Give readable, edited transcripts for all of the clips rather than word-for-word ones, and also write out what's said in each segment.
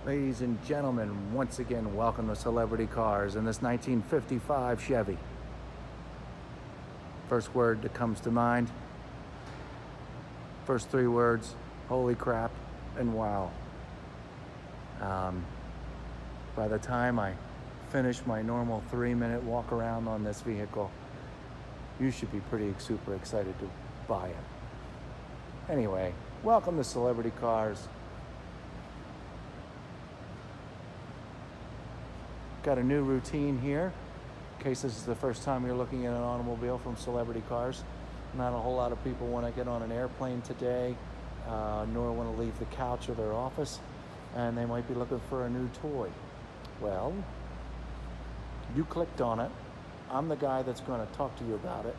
Ladies and gentlemen, once again, welcome to Celebrity Cars in this 1955 Chevy. First word that comes to mind, first three words, holy crap and wow. By the time I finish my normal 3-minute walk around on this vehicle, you should be pretty super excited to buy it. Anyway, welcome to Celebrity Cars. Got a new routine here, in case this is the first time you're looking at an automobile from Celebrity Cars. Not a whole lot of people want to get on an airplane today, nor want to leave the couch of their office, and they might be looking for a new toy. Well, you clicked on it. I'm the guy that's going to talk to you about it.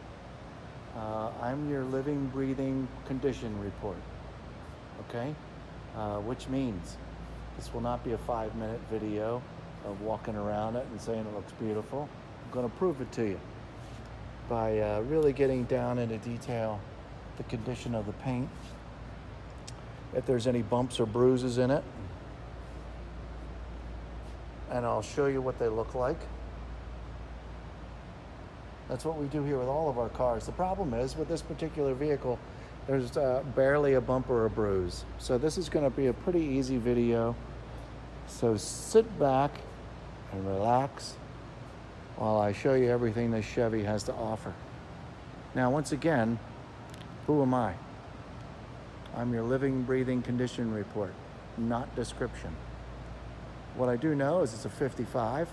I'm your living, breathing condition report, okay? Which means this will not be a 5-minute video of walking around it and saying it looks beautiful. I'm going to prove it to you by really getting down into detail the condition of the paint, if there's any bumps or bruises in it, and I'll show you what they look like. That's what we do here with all of our cars. The problem is, with this particular vehicle, there's barely a bump or a bruise. So this is going to be a pretty easy video. So sit back and relax while I show you everything this Chevy has to offer. Now, once again, who am I? I'm your living, breathing condition report, not description. What I do know is it's a 55.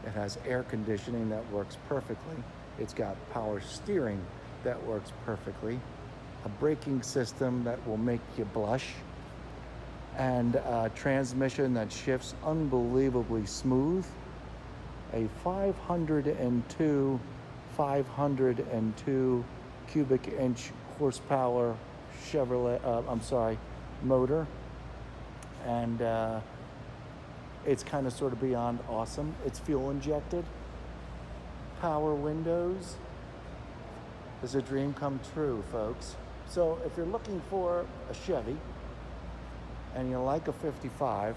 It has air conditioning that works perfectly. It's got power steering that works perfectly, a braking system that will make you blush, and a transmission that shifts unbelievably smooth, a 502 cubic inch horsepower motor, and it's kind of sort of beyond awesome. It's fuel injected, power windows. It's a dream come true, folks. So if you're looking for a Chevy and you like a 55,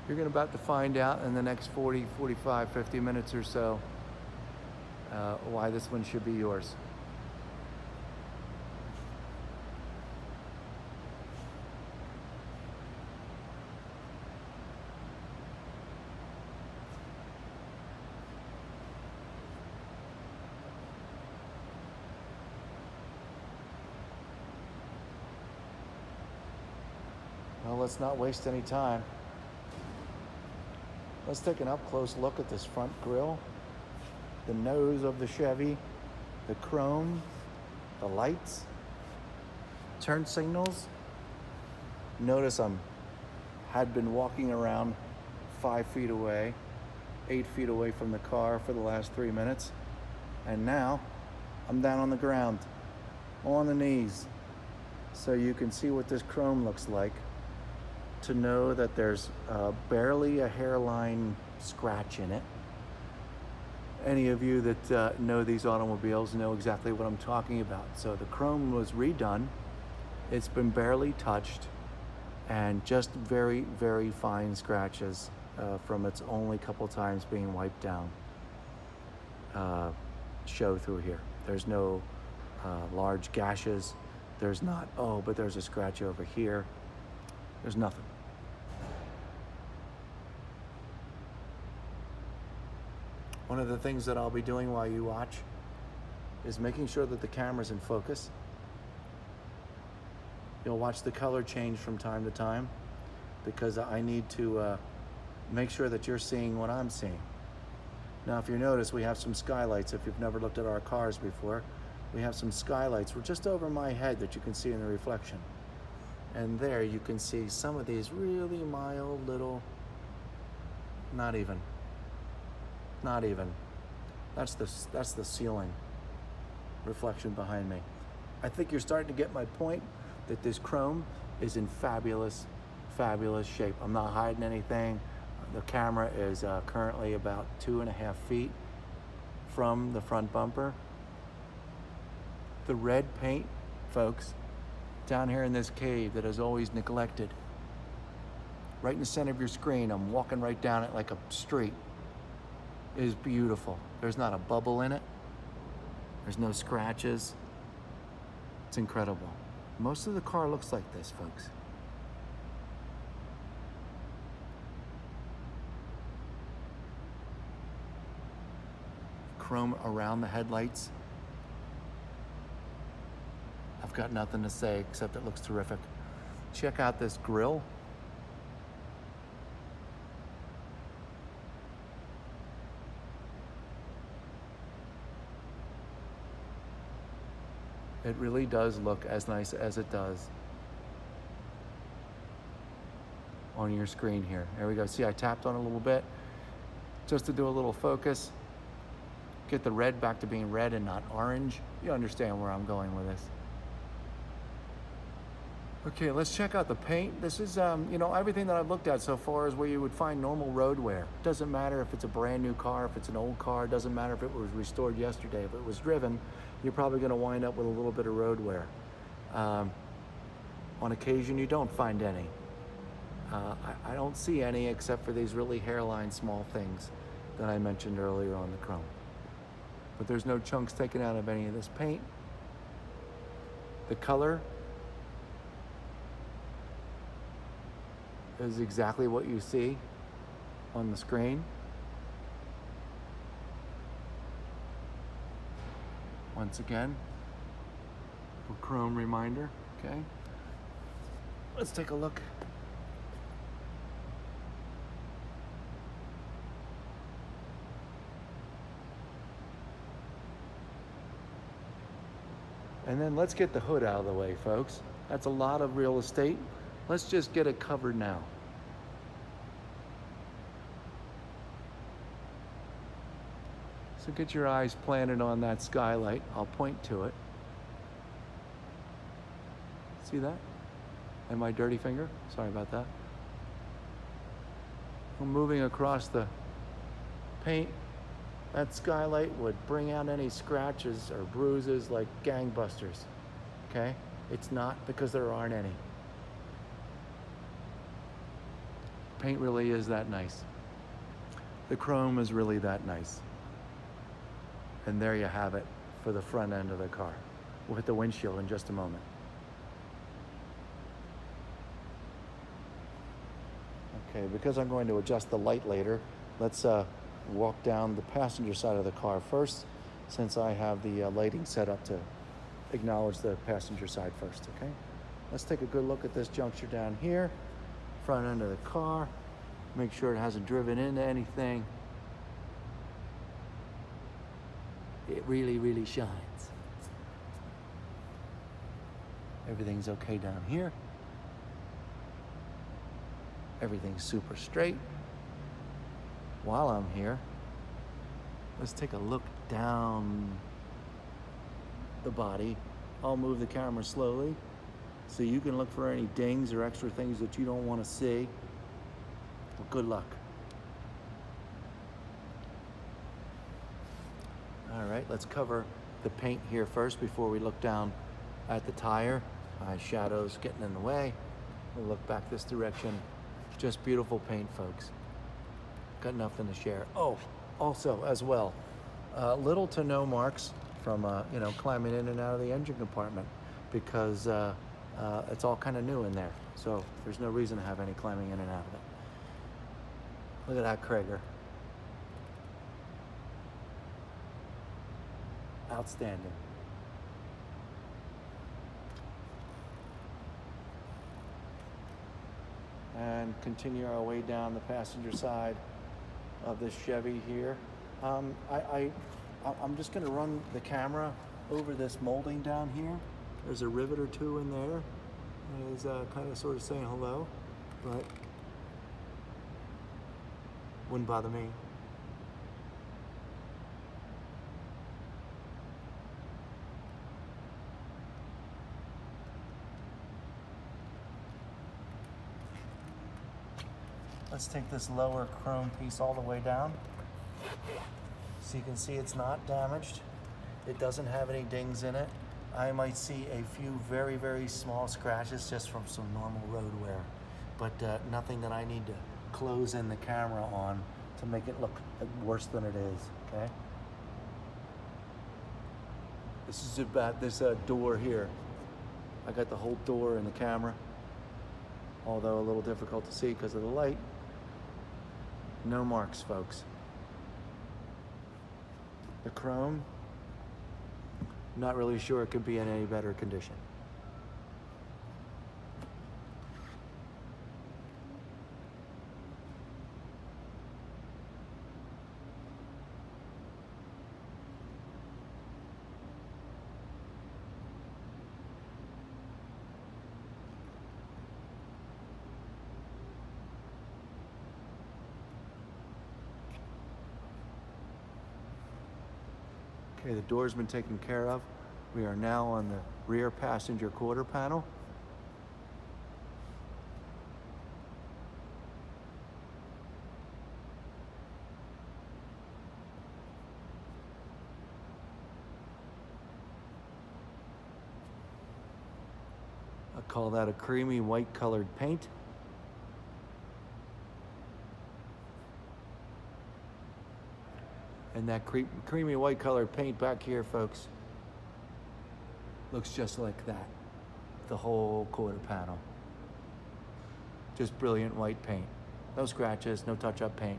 you're about to find out in the next 40, 45, 50 minutes or so why this one should be yours. Well, let's not waste any time. Let's take an up-close look at this front grille, the nose of the Chevy, the chrome, the lights, turn signals. Notice had been walking around 5 feet away, 8 feet away from the car for the last 3 minutes, and now I'm down on the ground, on the knees, so you can see what this chrome looks like, to know that there's barely a hairline scratch in it. Any of you that know these automobiles know exactly what I'm talking about. So the chrome was redone. It's been barely touched, and just very, very fine scratches from its only couple times being wiped down show through here. There's no large gashes. There's not, but there's a scratch over here. There's nothing. One of the things that I'll be doing while you watch is making sure that the camera's in focus. You'll watch the color change from time to time because I need to make sure that you're seeing what I'm seeing. Now, if you notice, we have some skylights. If you've never looked at our cars before, we have some skylights. We're just over my head that you can see in the reflection. And there you can see some of these really mild little, not even. That's the ceiling reflection behind me. I think you're starting to get my point that this chrome is in fabulous, fabulous shape. I'm not hiding anything. The camera is currently about 2.5 feet from the front bumper. The red paint, folks, down here in this cave that is always neglected. right in the center of your screen. I'm walking right down it like a street. It is beautiful. There's not a bubble in it. There's no scratches. It's incredible. Most of the car looks like this, folks. Chrome around the headlights. I've got nothing to say except it looks terrific. Check out this grille. It really does look as nice as it does on your screen here. There we go. See, I tapped on it a little bit just to do a little focus. Get the red back to being red and not orange. You understand where I'm going with this. Okay, let's check out the paint. This is, you know, everything that I've looked at so far is where you would find normal road wear. Doesn't matter if it's a brand new car, if it's an old car, doesn't matter if it was restored yesterday. If it was driven, you're probably gonna wind up with a little bit of road wear. On occasion, you don't find any. I don't see any except for these really hairline small things that I mentioned earlier on the chrome. But there's no chunks taken out of any of this paint. The color is exactly what you see on the screen. Once again, a chrome reminder, okay? Let's take a look. And then let's get the hood out of the way, folks. That's a lot of real estate. Let's just get it covered now. So get your eyes planted on that skylight. I'll point to it. See that? And my dirty finger? Sorry about that. I'm moving across the paint. That skylight would bring out any scratches or bruises like gangbusters, okay? It's not, because there aren't any. Paint really is that nice. The chrome is really that nice. And there you have it for the front end of the car. We'll hit the windshield in just a moment. Okay, because I'm going to adjust the light later, let's walk down the passenger side of the car first, since I have the lighting set up to acknowledge the passenger side first, okay? Let's take a good look at this juncture down here, front end of the car, make sure it hasn't driven into anything. It really, really shines. Everything's okay down here. Everything's super straight. While I'm here, let's take a look down the body. I'll move the camera slowly so you can look for any dings or extra things that you don't want to see. Well, good luck. All right, let's cover the paint here first before we look down at the tire. Shadows getting in the way. We'll look back this direction. Just beautiful paint, folks. Got nothing to share. Oh, also as well, little to no marks from you know, climbing in and out of the engine compartment, because it's all kind of new in there. So there's no reason to have any climbing in and out of it. Look at that Krager. Outstanding. And continue our way down the passenger side of this Chevy here. I'm just going to run the camera over this molding down here. There's a rivet or two in there. It's kind of sort of saying hello, but wouldn't bother me. Let's take this lower chrome piece all the way down. So you can see it's not damaged. It doesn't have any dings in it. I might see a few very, very small scratches just from some normal road wear. but nothing that I need to close in the camera on to make it look worse than it is, okay? This is about this door here. I got the whole door in the camera, although a little difficult to see because of the light. No marks, folks. The chrome, not really sure it could be in any better condition. Okay, the door's been taken care of. We are now on the rear passenger quarter panel. I call that a creamy white colored paint. And that creamy white colored paint back here, folks, looks just like that. The whole quarter panel. Just brilliant white paint. No scratches, no touch-up paint.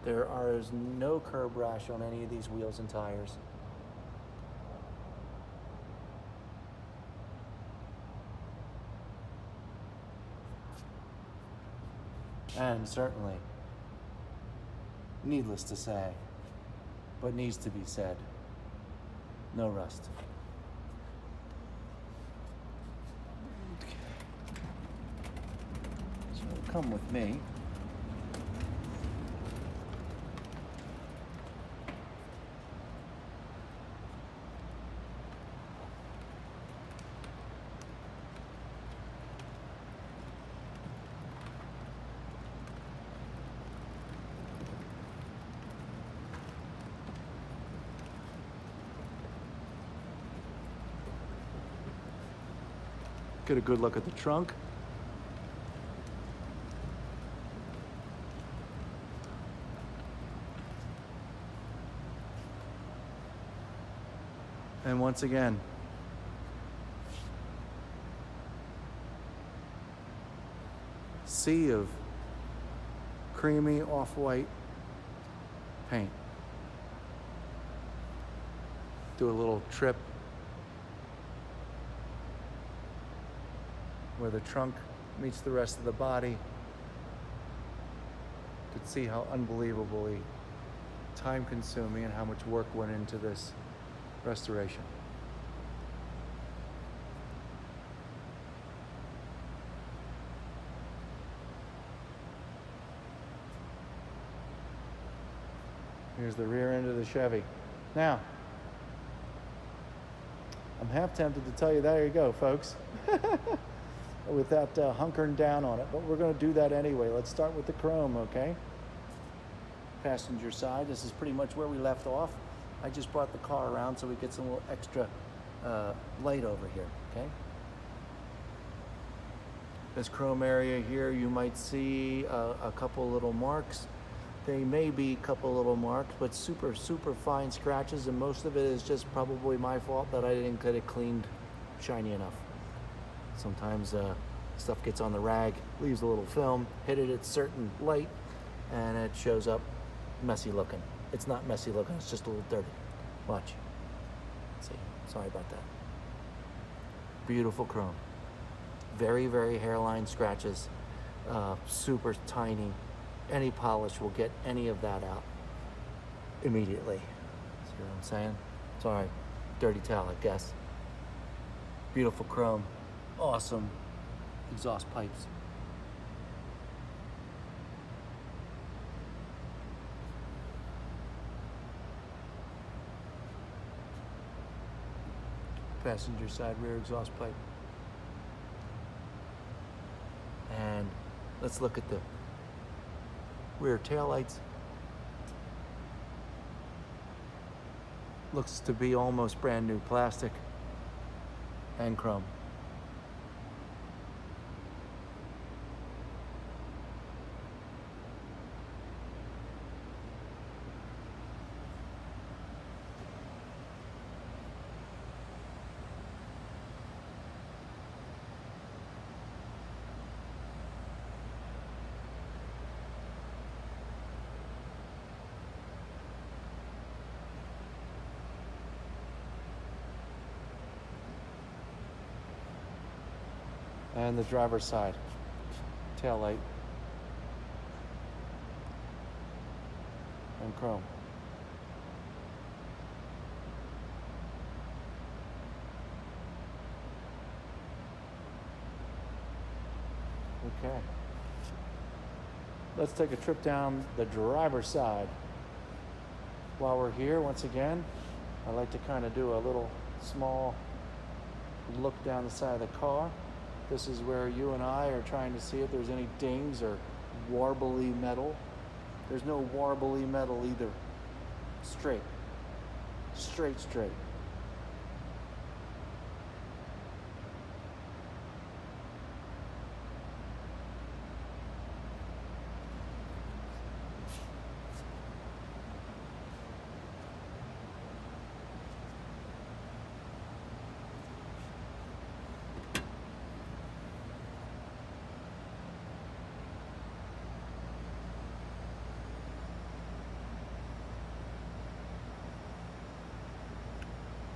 There is no curb rash on any of these wheels and tires. And certainly, needless to say, but needs to be said, no rust. Okay. So come with me. Get a good look at the trunk. And once again, sea of creamy off-white paint. Do a little trip where the trunk meets the rest of the body. You could see how unbelievably time-consuming and how much work went into this restoration. Here's the rear end of the Chevy. Now, I'm half tempted to tell you, there you go, folks. Without hunkering down on it, but we're going to do that anyway. Let's start with the chrome, okay? Passenger side, this is pretty much where we left off. I just brought the car around so we get some little extra light over here, okay? This chrome area here, you might see a couple little marks. They may be a couple little marks, but super, super fine scratches, and most of it is just probably my fault that I didn't get it cleaned shiny enough. Sometimes stuff gets on the rag, leaves a little film, hit it at certain light, and it shows up messy looking. It's not messy looking, it's just a little dirty. Watch. See, sorry about that. Beautiful chrome. Very, very hairline scratches, super tiny. Any polish will get any of that out immediately. See what I'm saying? Sorry, dirty towel, I guess. Beautiful chrome. Awesome exhaust pipes. Passenger side rear exhaust pipe. And let's look at the rear taillights. Looks to be almost brand new plastic and chrome. And the driver's side tail light and chrome. Okay, let's take a trip down the driver's side. While we're here, once again, I like to kind of do a little small look down the side of the car. This is where you and I are trying to see if there's any dings or warbly metal. There's no warbly metal either. Straight. Straight, straight.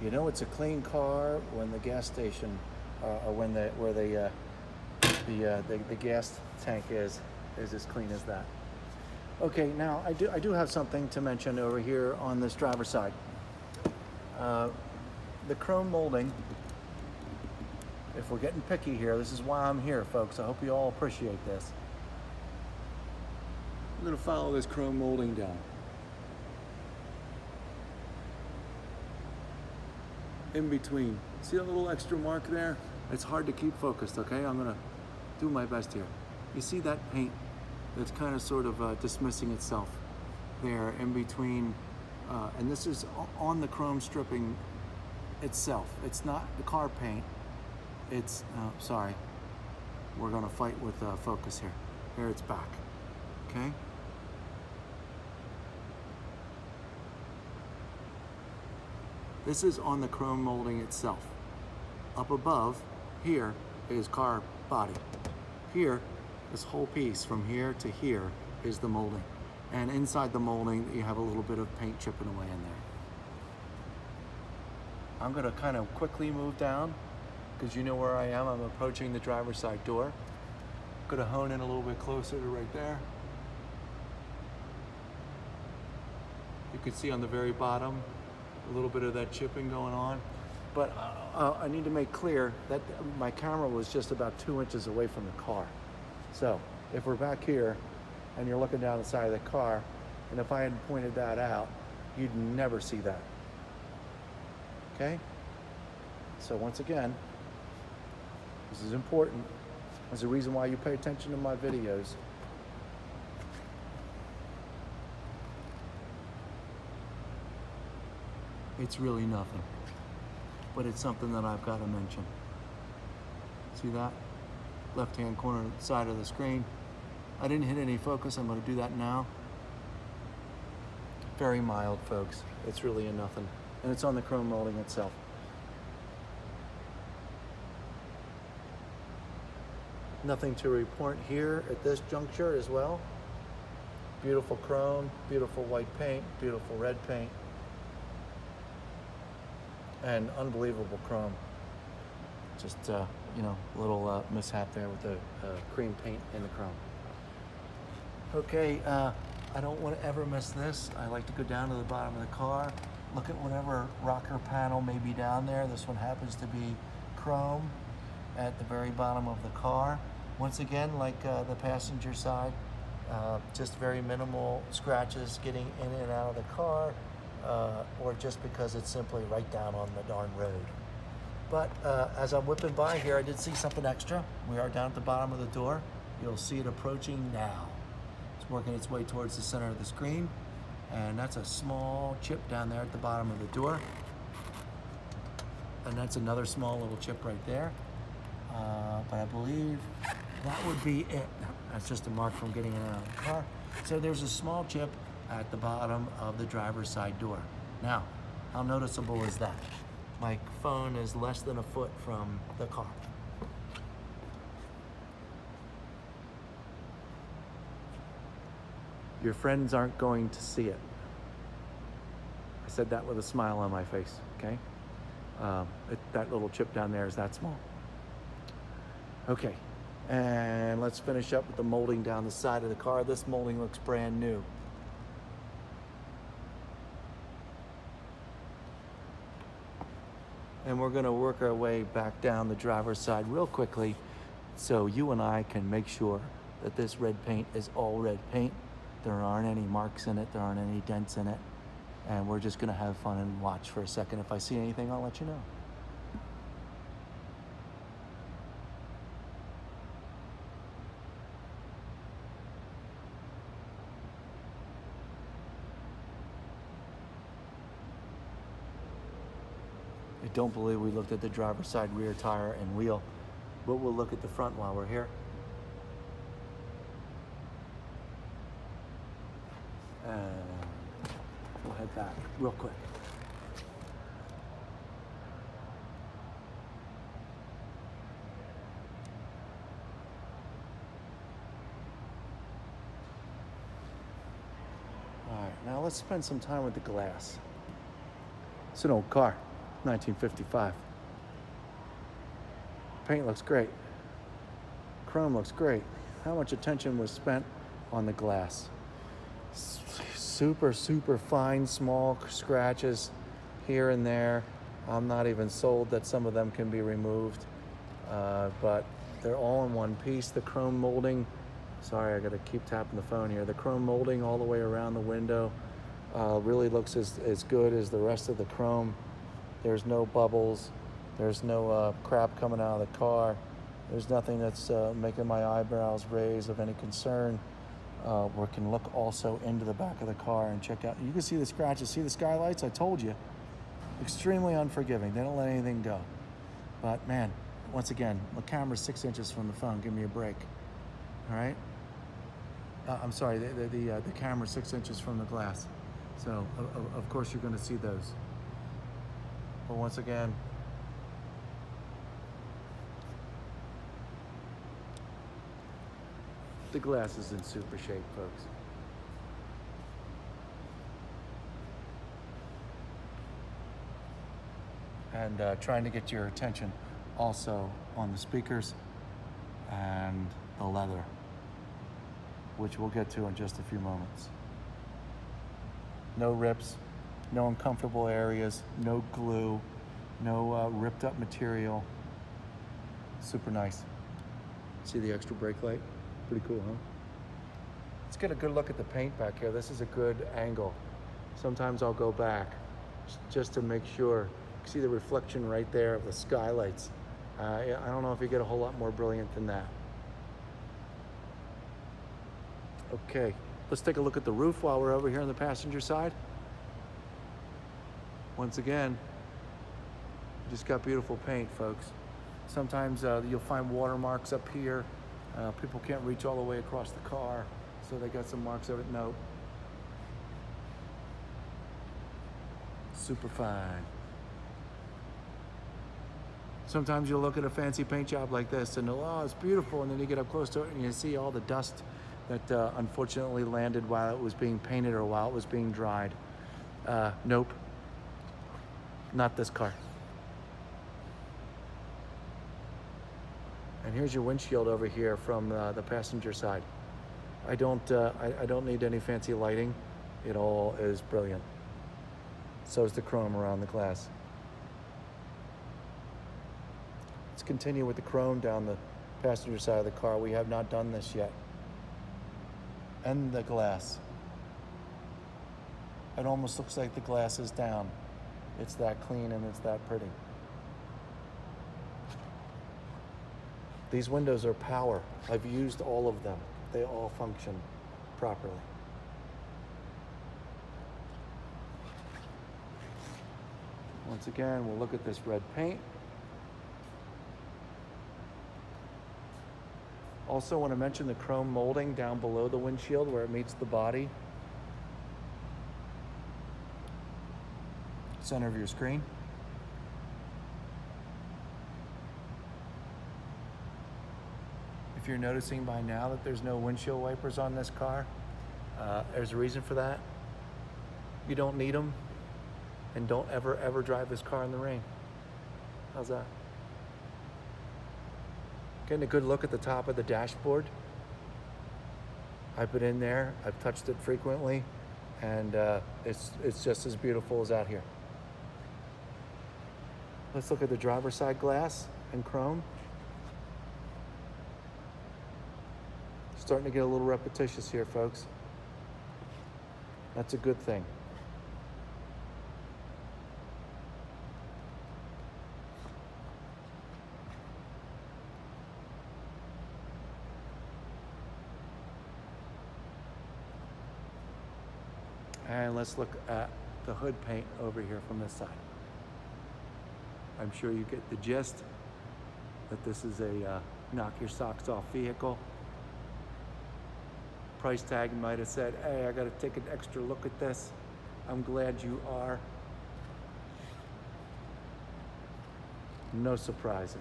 You know it's a clean car when the gas station, or when the gas tank is as clean as that. Okay, now I do have something to mention over here on this driver's side. The chrome molding. If we're getting picky here, this is why I'm here, folks. I hope you all appreciate this. I'm going to follow this chrome molding down. In between. See that little extra mark there? It's hard to keep focused, okay? I'm gonna do my best here. You see that paint that's kind of sort of dismissing itself there in between, and this is on the chrome stripping itself. It's not the car paint. It's, sorry, we're gonna fight with focus here. Here it's back, okay? This is on the chrome molding itself. Up above, here is car body. Here, this whole piece from here to here is the molding. And inside the molding, you have a little bit of paint chipping away in there. I'm gonna kind of quickly move down because you know where I am. I'm approaching the driver's side door. I'm gonna hone in a little bit closer to right there. You can see on the very bottom, a little bit of that chipping going on, but I need to make clear that my camera was just about 2 inches away from the car. So if we're back here and you're looking down the side of the car, and if I hadn't pointed that out, you'd never see that. Okay? So once again, this is important. There's a reason why you pay attention to my videos. It's really nothing, but it's something that I've got to mention. See that? Left-hand corner side of the screen. I didn't hit any focus. I'm going to do that now. Very mild, folks. It's really a nothing, and it's on the chrome molding itself. Nothing to report here at this juncture as well. Beautiful chrome, beautiful white paint, beautiful red paint, and unbelievable chrome. Just, you know, a little mishap there with the cream paint in the chrome. Okay, I don't want to ever miss this. I like to go down to the bottom of the car, look at whatever rocker panel may be down there. This one happens to be chrome at the very bottom of the car. Once again, like the passenger side, just very minimal scratches getting in and out of the car, or just because it's simply right down on the darn road. But as I'm whipping by here, I did see something extra. We are down at the bottom of the door. You'll see it approaching now. It's working its way towards the center of the screen. And that's a small chip down there at the bottom of the door. And that's another small little chip right there. But I believe that would be it. That's just a mark from getting in and out of the car. So there's a small chip at the bottom of the driver's side door. Now, how noticeable is that? My phone is less than a foot from the car. Your friends aren't going to see it. I said that with a smile on my face, okay? That little chip down there is that small. Okay, and let's finish up with the molding down the side of the car. This molding looks brand new. And we're gonna work our way back down the driver's side real quickly so you and I can make sure that this red paint is all red paint. There aren't any marks in it, there aren't any dents in it. And we're just gonna have fun and watch for a second. If I see anything, I'll let you know. I don't believe we looked at the driver's side rear tire and wheel, but we'll look at the front while we're here. And we'll head back real quick. All right, now let's spend some time with the glass. It's an old car, 1955. Paint looks great. Chrome looks great. How much attention was spent on the glass? Super, super fine, small scratches here and there. I'm not even sold that some of them can be removed, but they're all in one piece. The chrome molding, sorry, I gotta keep tapping the phone here. The chrome molding all the way around the window really looks as good as the rest of the chrome. There's no bubbles. There's no crap coming out of the car. There's nothing that's making my eyebrows raise of any concern. We can look also into the back of the car and check out. You can see the scratches. See the skylights? I told you. Extremely unforgiving. They don't let anything go. But man, once again, the camera's 6 inches from the phone. Give me a break. All right? I'm sorry, the camera's 6 inches from the glass. So, of course, you're going to see those. But once again, the glass is in super shape, folks. And trying to get your attention also on the speakers and the leather, which we'll get to in just a few moments. No rips, no uncomfortable areas, no glue, no ripped up material. Super nice. See the extra brake light? Pretty cool, huh? Let's get a good look at the paint back here. This is a good angle. Sometimes I'll go back just to make sure. See the reflection right there of the skylights. I don't know if you get a whole lot more brilliant than that. Okay, let's take a look at the roof while we're over here on the passenger side. Once again, you just got beautiful paint, folks. Sometimes you'll find watermarks up here. People can't reach all the way across the car, so they got some marks of it. No. Super fine. Sometimes you'll look at a fancy paint job like this and oh, it's beautiful, and then you get up close to it and you see all the dust that unfortunately landed while it was being painted or while it was being dried. Nope. Not this car. And here's your windshield over here from the passenger side. I don't need any fancy lighting. It all is brilliant. So is the chrome around the glass. Let's continue with the chrome down the passenger side of the car. We have not done this yet. And the glass. It almost looks like the glass is down. It's that clean and it's that pretty. These windows are power. I've used all of them. They all function properly. Once again, we'll look at this red paint. Also want to mention the chrome molding down below the windshield where it meets the body. Center of your screen. If you're noticing by now that there's no windshield wipers on this car, there's a reason for that. You don't need them, and don't ever drive this car in the rain. How's that? Getting a good look at the top of the dashboard. I've been in there, I've touched it frequently, and it's just as beautiful as out here. Let's look at the driver's side glass and chrome. Starting to get a little repetitious here, folks. That's a good thing. And let's look at the hood paint over here from this side. I'm sure you get the gist that this is a knock your socks off vehicle. Price tag might have said, hey, I gotta take an extra look at this. I'm glad you are. No surprises.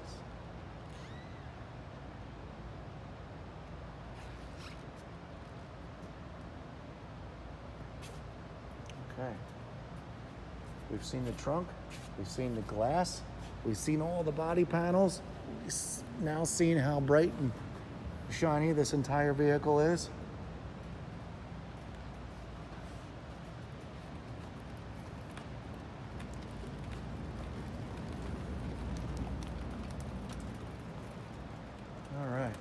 Okay. We've seen the trunk, we've seen the glass, we've seen all the body panels. We've now seen how bright and shiny this entire vehicle is. All right.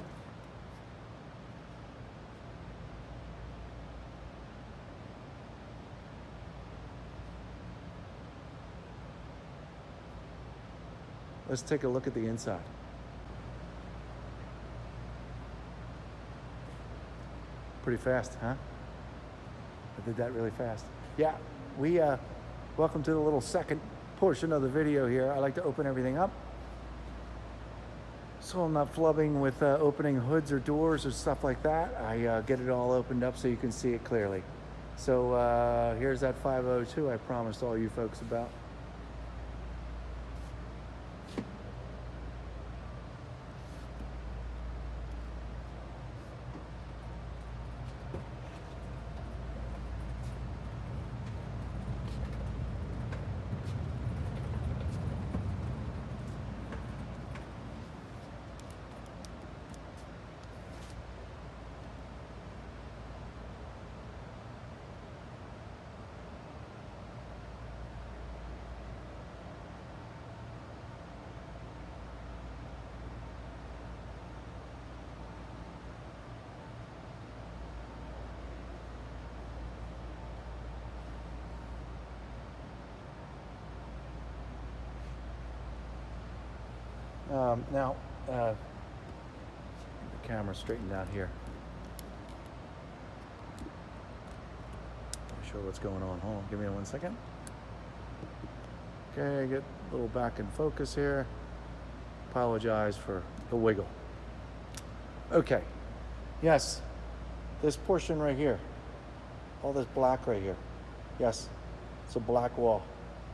Let's take a look at the inside. Pretty fast, huh? I did that really fast. Yeah, welcome to the little second portion of the video here. I like to open everything up, so I'm not flubbing with opening hoods or doors or stuff like that. I get it all opened up so you can see it clearly. So here's that 502 I promised all you folks about. Now, the camera's straightened out here. Not sure what's going on. Hold on, give me 1 second. Okay, get a little back in focus here. Apologize for the wiggle. Okay, yes, this portion right here, all this black right here, yes, it's a black wall.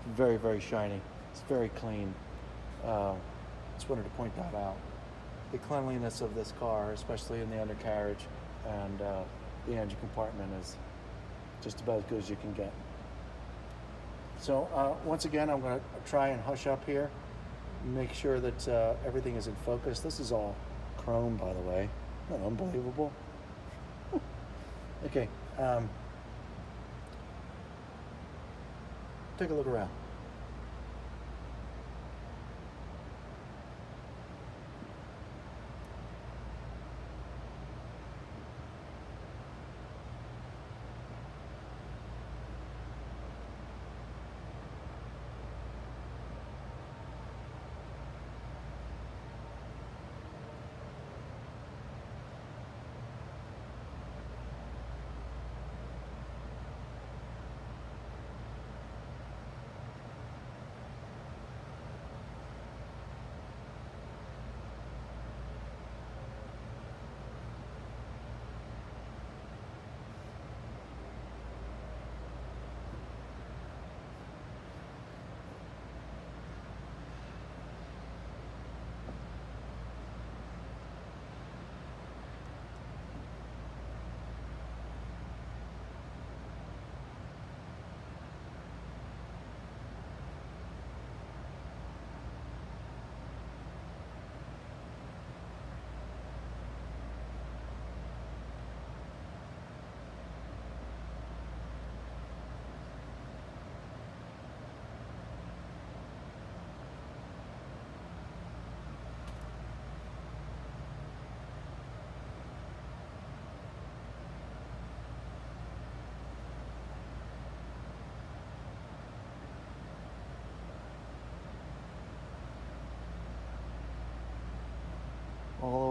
It's very, very shiny. It's very clean. Just wanted to point that out. The cleanliness of this car, especially in the undercarriage and the engine compartment, is just about as good as you can get. So once again, I'm going to try and hush up here, make sure that everything is in focus. This is all chrome, by the way. Isn't that unbelievable? Okay. Take a look around.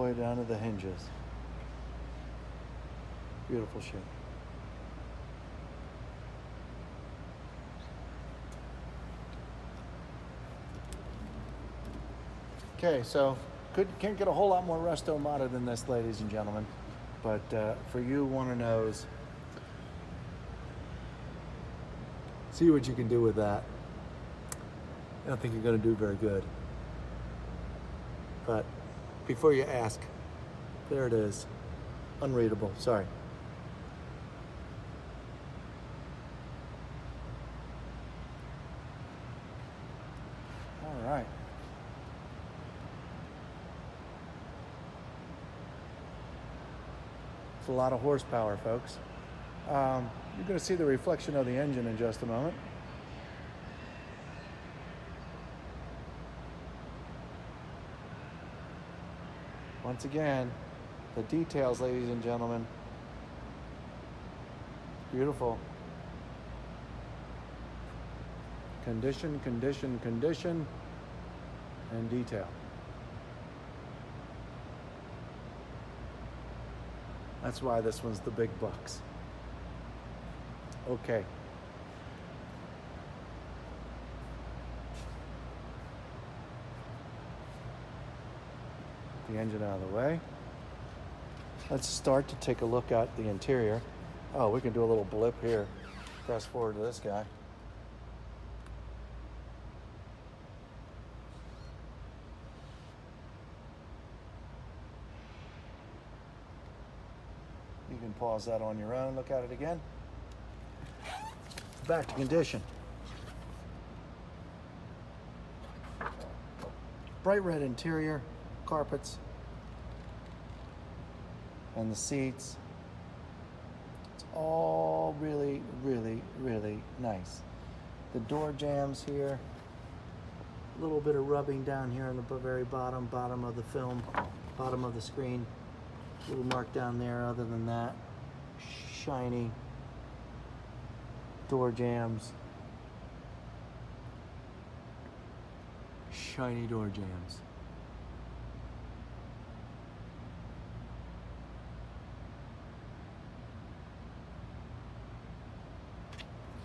way down to the hinges. Beautiful shape. Okay, so can't get a whole lot more resto-mata than this, ladies and gentlemen. But for you wanna-knows, see what you can do with that. I don't think you're gonna do very good. But before you ask, there it is. Unreadable, sorry. All right. It's a lot of horsepower, folks. You're gonna see the reflection of the engine in just a moment. Once again, the details, ladies and gentlemen. Beautiful. Condition, condition, condition, and detail. That's why this one's the big bucks. Okay. The engine out of the way. Let's start to take a look at the interior. Oh, we can do a little blip here. Fast forward to this guy. You can pause that on your own, look at it again. Back to condition. Bright red interior, carpets, and the seats. It's all really, really, really nice. The door jambs here. A little bit of rubbing down here on the very bottom of the film, bottom of the screen. Little mark down there. Other than that, shiny door jambs. Shiny door jambs.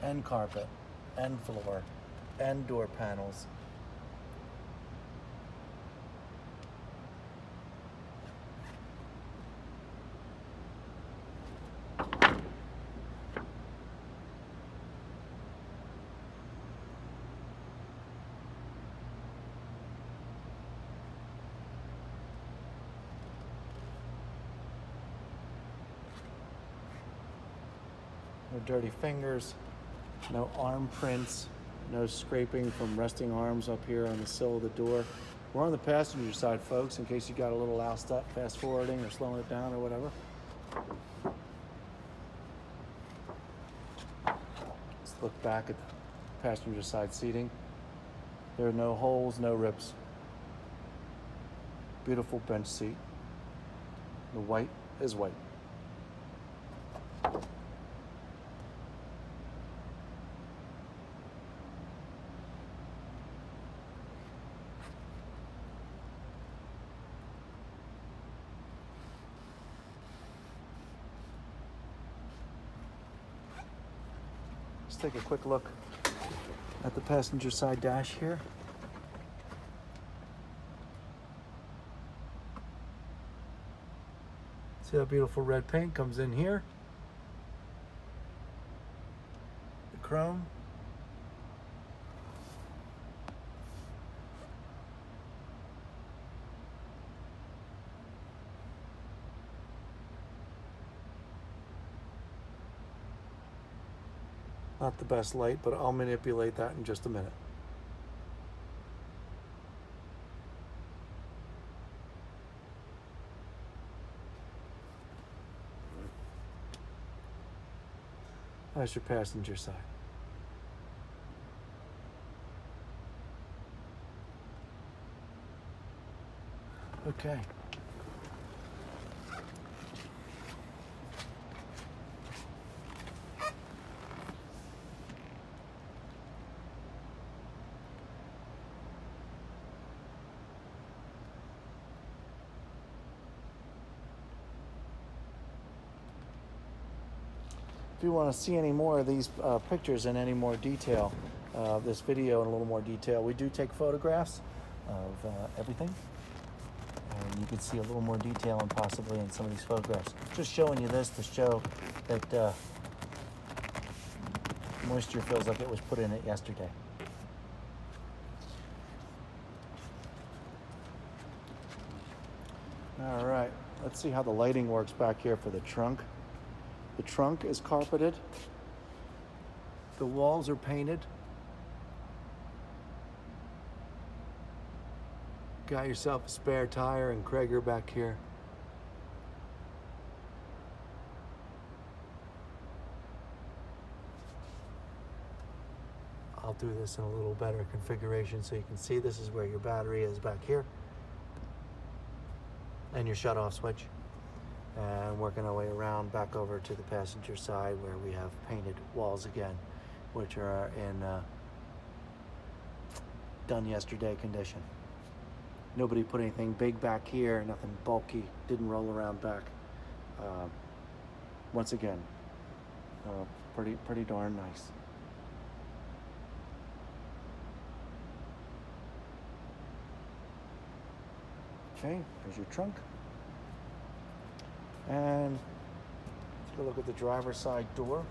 And carpet, and floor, and door panels. No dirty fingers, no arm prints, no scraping from resting arms up here on the sill of the door. We're on the passenger side, folks, in case you got a little loused up, fast forwarding or slowing it down or whatever. Let's look back at the passenger side seating. There are no holes, no rips. Beautiful bench seat. The white is white. Let's take a quick look at the passenger side dash here. See that beautiful red paint comes in here. The chrome. Not the best light, but I'll manipulate that in just a minute. That's your passenger side. Okay. If you want to see any more of these pictures in any more detail, this video in a little more detail, we do take photographs of everything. And you can see a little more detail and possibly in some of these photographs. Just showing you this to show that moisture feels like it was put in it yesterday. All right, let's see how the lighting works back here for the trunk. The trunk is carpeted. The walls are painted. Got yourself a spare tire and Krager back here. I'll do this in a little better configuration so you can see this is where your battery is back here. And your shut-off switch. And working our way around back over to the passenger side where we have painted walls again, which are in done yesterday condition. Nobody put anything big back here, nothing bulky, didn't roll around back. Once again, pretty darn nice. Okay, there's your trunk. And let's go look at the driver's side door.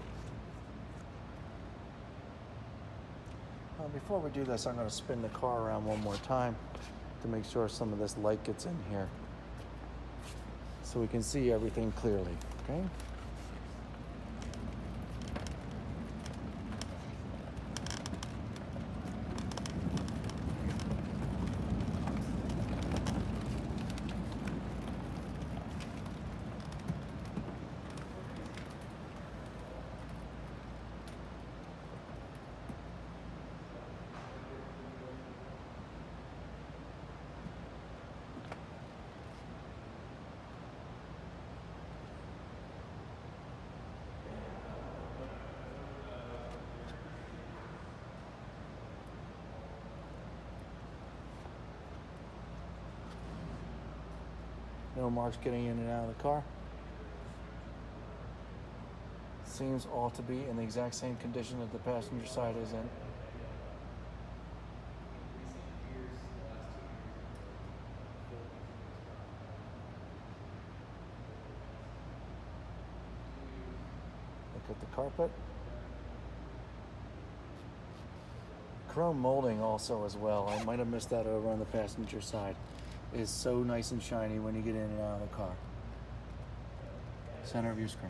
Before we do this, I'm going to spin the car around one more time to make sure some of this light gets in here so we can see everything clearly, okay? No marks getting in and out of the car. Seems all to be in the exact same condition that the passenger side is in. Look at the carpet. Chrome molding also as well. I might have missed that over on the passenger side. Is so nice and shiny when you get in and out of the car. Center of your screen.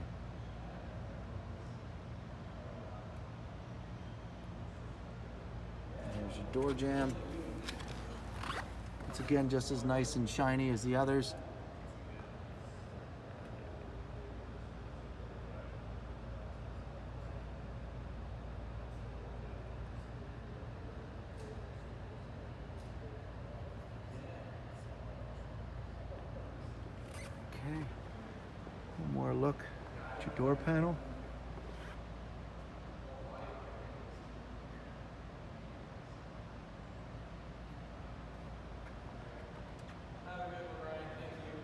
And there's your door jamb. It's again just as nice and shiny as the others. Okay, one more look at your door panel. Have a good one, Ryan. Thank you.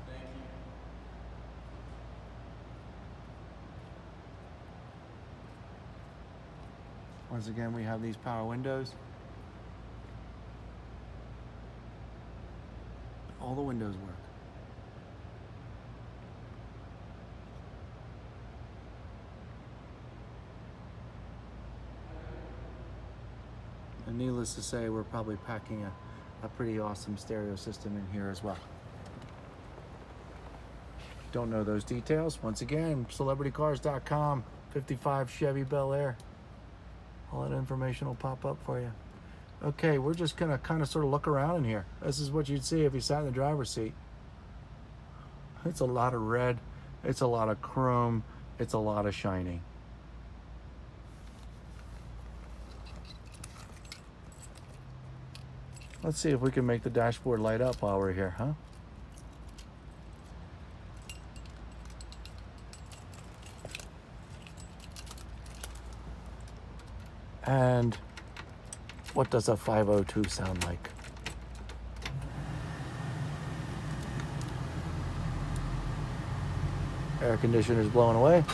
Thank you. Once again, we have these power windows. All the windows work. And needless to say, we're probably packing a pretty awesome stereo system in here as well. Don't know those details. Once again, celebritycars.com, 55 Chevy Bel Air. All that information will pop up for you. Okay, we're just gonna kind of sort of look around in here. This is what you'd see if you sat in the driver's seat. It's a lot of red, it's a lot of chrome, it's a lot of shiny. Let's see if we can make the dashboard light up while we're here, huh? And what does a 502 sound like? Air conditioner's blowing away.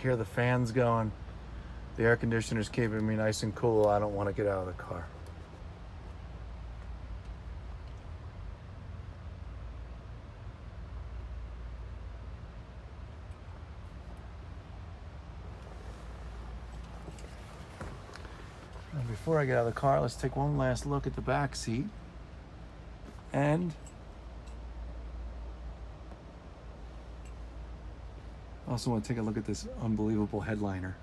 Hear the fans going. The air conditioner's keeping me nice and cool. I don't want to get out of the car. And before I get out of the car, let's take one last look at the back seat. And I also want to take a look at this unbelievable headliner.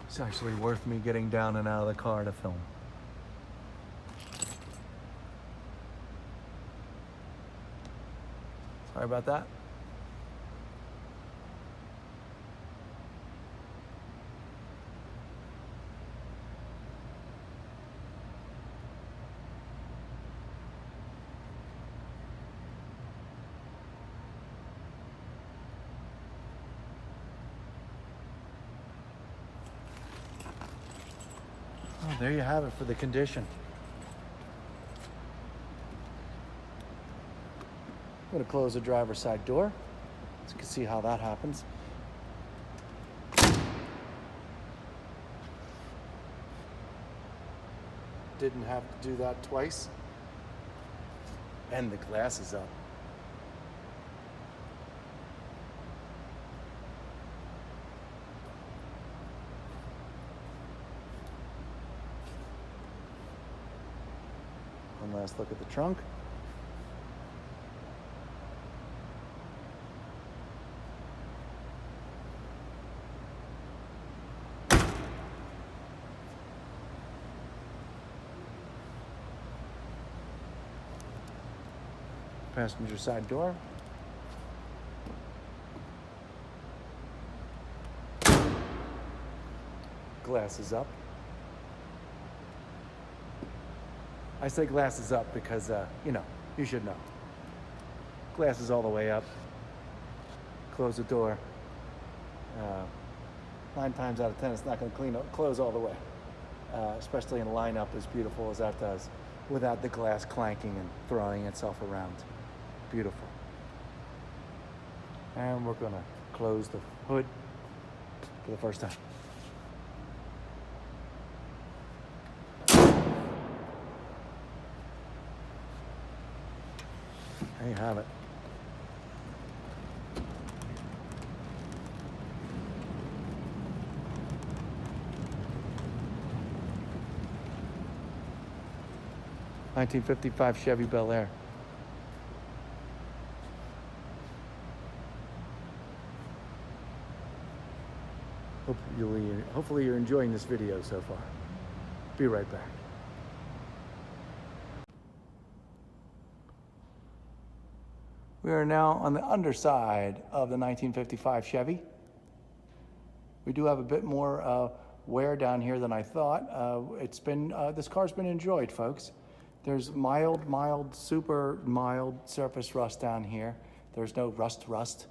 It's actually worth me getting down and out of the car to film. Sorry about that. Oh, there you have it for the condition. I'm going to close the driver's side door so you can see how that happens. Didn't have to do that twice. And the glass is up. One last look at the trunk. Passenger side door. Glass is up. I say glass is up because, you should know. Glass is all the way up. Close the door. 9 times out of 10, it's not going to close all the way, especially in a lineup as beautiful as that does, without the glass clanking and throwing itself around. Beautiful. And we're going to close the hood for the first time. There you have it. (1955) Chevy Bel Air. Hopefully you're enjoying this video so far. Be right back. We are now on the underside of the 1955 Chevy. We do have a bit more wear down here than I thought. This car's been enjoyed, folks. There's mild, super mild surface rust down here. There's no rust.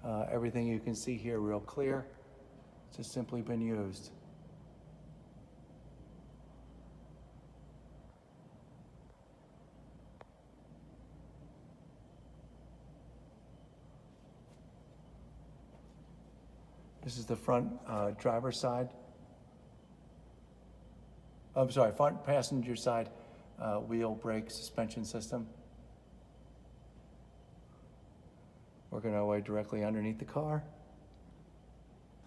Everything you can see here real clear. It's just simply been used. This is the front driver's side. I'm sorry, front passenger side wheel brake suspension system. Working our way directly underneath the car.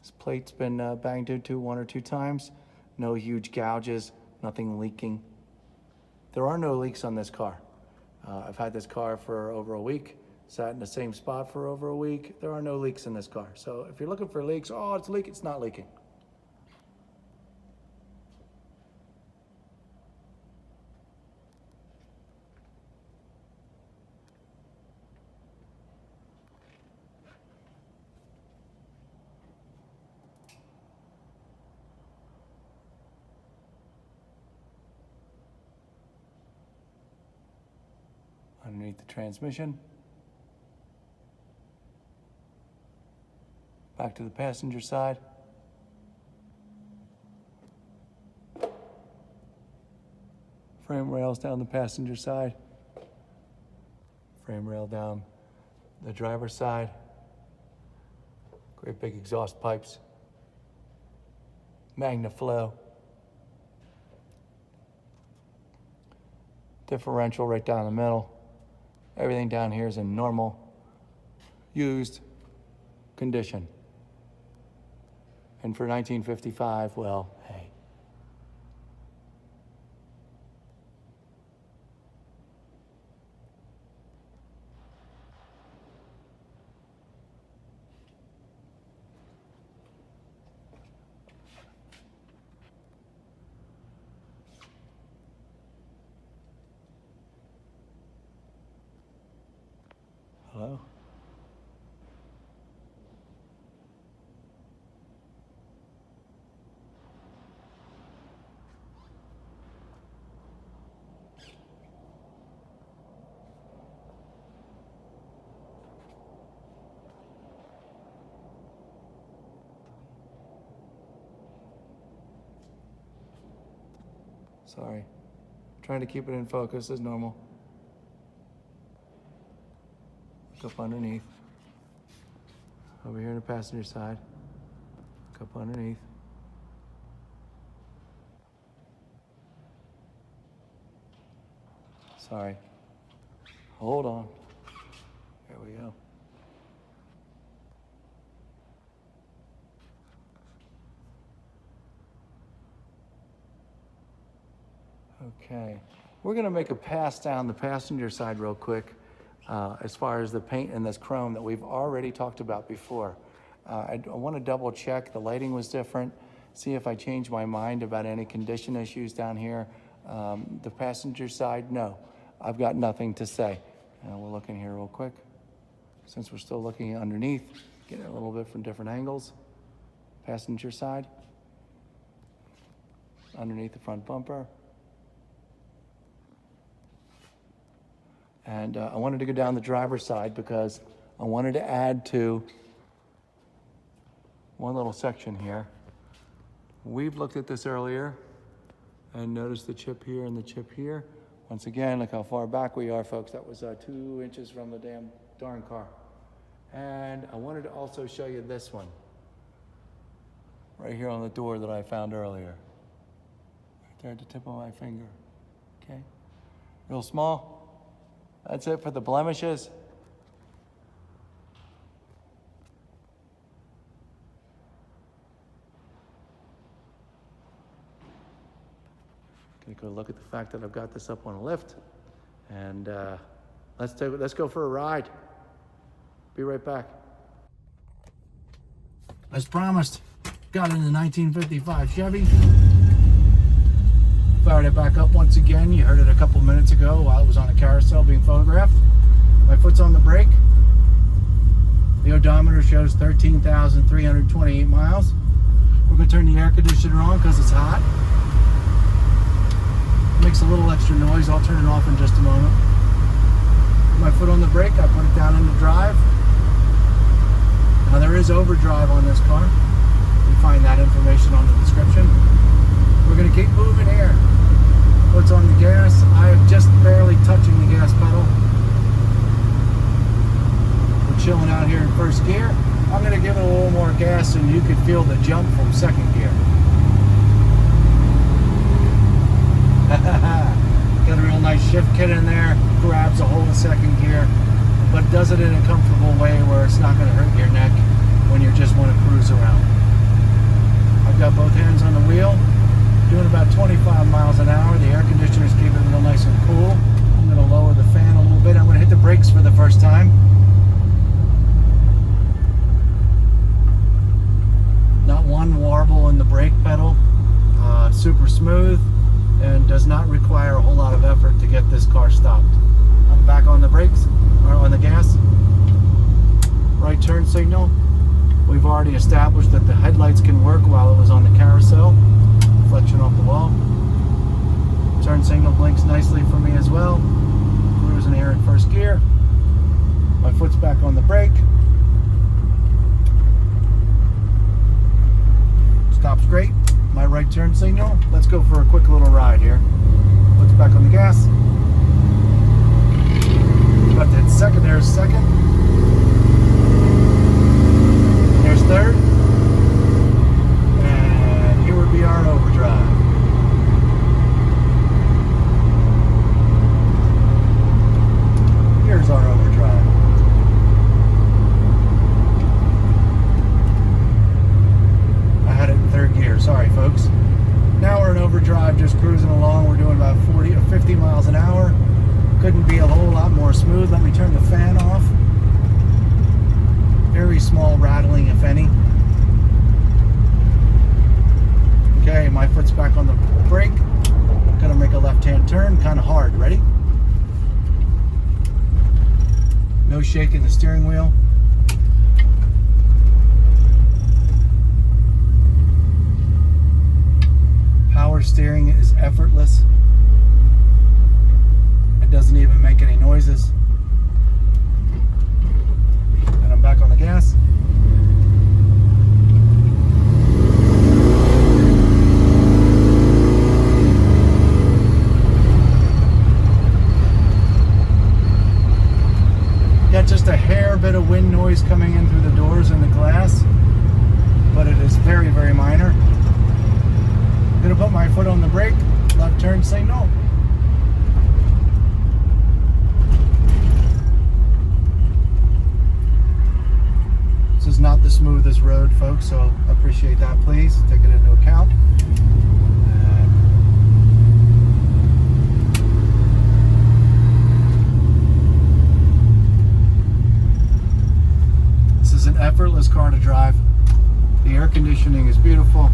This plate's been banged into 1 or 2 times. No huge gouges, nothing leaking. There are no leaks on this car. I've had this car for over a week. Sat in the same spot for over a week. There are no leaks in this car. So if you're looking for leaks, oh, it's leaking, it's not leaking. Underneath the transmission. Back to the passenger side. Frame rails down the passenger side. Frame rail down the driver's side. Great big exhaust pipes. MagnaFlow. Differential right down the middle. Everything down here is in normal, used condition. And for 1955, well, hey. Hello? Sorry. Trying to keep it in focus as normal. Look up underneath. Over here on the passenger side. Look up underneath. Sorry. Hold on. There we go. Okay. We're going to make a pass down the passenger side real quick. As far as the paint and this chrome that we've already talked about before. I want to double check the lighting was different, see if I changed my mind about any condition issues down here. The passenger side, no, I've got nothing to say. We'll look in here real quick. Since we're still looking underneath, get it a little bit from different angles. Passenger side, underneath the front bumper. And I wanted to go down the driver's side because I wanted to add to one little section here. We've looked at this earlier and noticed the chip here and the chip here. Once again, look how far back we are, folks. That was 2 inches from the darn car. And I wanted to also show you this one right here on the door that I found earlier. Right there at the tip of my finger. Okay? Real small. That's it for the blemishes. Gonna go look at the fact that I've got this up on a lift, and let's go for a ride. Be right back. As promised, got in the 1955 Chevy. Fired it back up once again. You heard it a couple minutes ago while it was on a carousel being photographed. My foot's on the brake. The odometer shows 13,328 miles. We're going to turn the air conditioner on because it's hot. It makes a little extra noise. I'll turn it off in just a moment. My foot on the brake, I put it down into drive. Now there is overdrive on this car. can find that information on the description. We're going to keep moving here. Foot's on the gas. I am just barely touching the gas pedal. We're chilling out here in first gear. I'm going to give it a little more gas and you can feel the jump from second gear. Got a real nice shift kit in there. Grabs a hold of second gear, but does it in a comfortable way where it's not going to hurt your neck when you just want to cruise around. I've got both hands on the wheel, doing about 25 miles an hour. The air conditioner's keeping it real nice and cool. I'm going to lower the fan a little bit. I'm going to hit the brakes for the first time. Not one warble in the brake pedal. Super smooth and does not require a whole lot of effort to get this car stopped. I'm back on the brakes, or on the gas. Right turn signal. We've already established that the headlights can work while it was on the carousel. Reflection off the wall. Turn signal blinks nicely for me as well. Cruising here in first gear. My foot's back on the brake. Stops great. My right turn signal. Let's go for a quick little ride here. Foot's back on the gas. About to hit second. There's second. There's third. And here would be our overdrive. Here's our overdrive. I had it in third gear. Sorry, folks. Now we're in overdrive, just cruising along. We're doing about 40 or 50 miles an hour. Couldn't be a whole lot more smooth. Let me turn the fan off. Very small rattling, if any. Okay, my foot's back on the brake. Gonna make a left-hand turn, kind of hard. Ready? No shaking the steering wheel. Power steering is effortless. It doesn't even make any noises. And I'm back on the gas. Got just a hair bit of wind noise coming in through the doors and the glass, but it is very, very minor. Gonna put my foot on the brake, left turn signal. This is not the smoothest road, folks, so appreciate that, please. Take it into account. This is an effortless car to drive. The air conditioning is beautiful.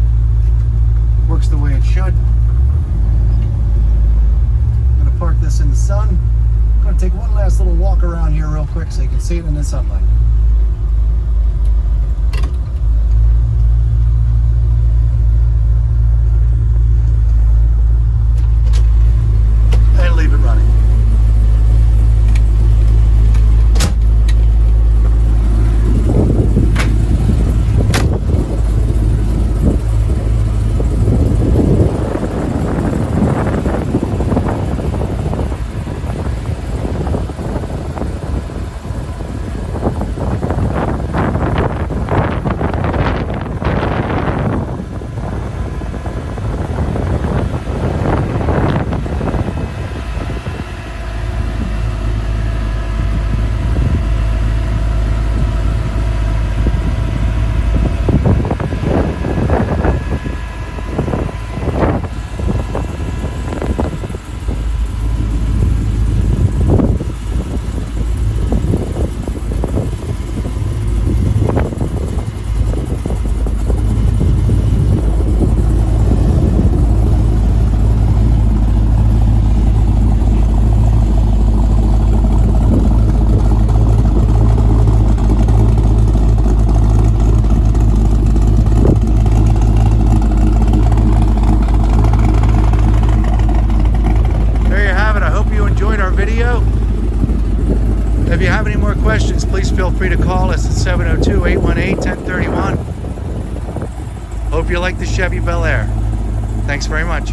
Works the way it should. I'm going to park this in the sun. I'm going to take one last little walk around here real quick so you can see it in the sunlight. And leave it running. If you have any more questions, please feel free to call us at 702-818-1031. hope you like the Chevy Bel Air. Thanks very much.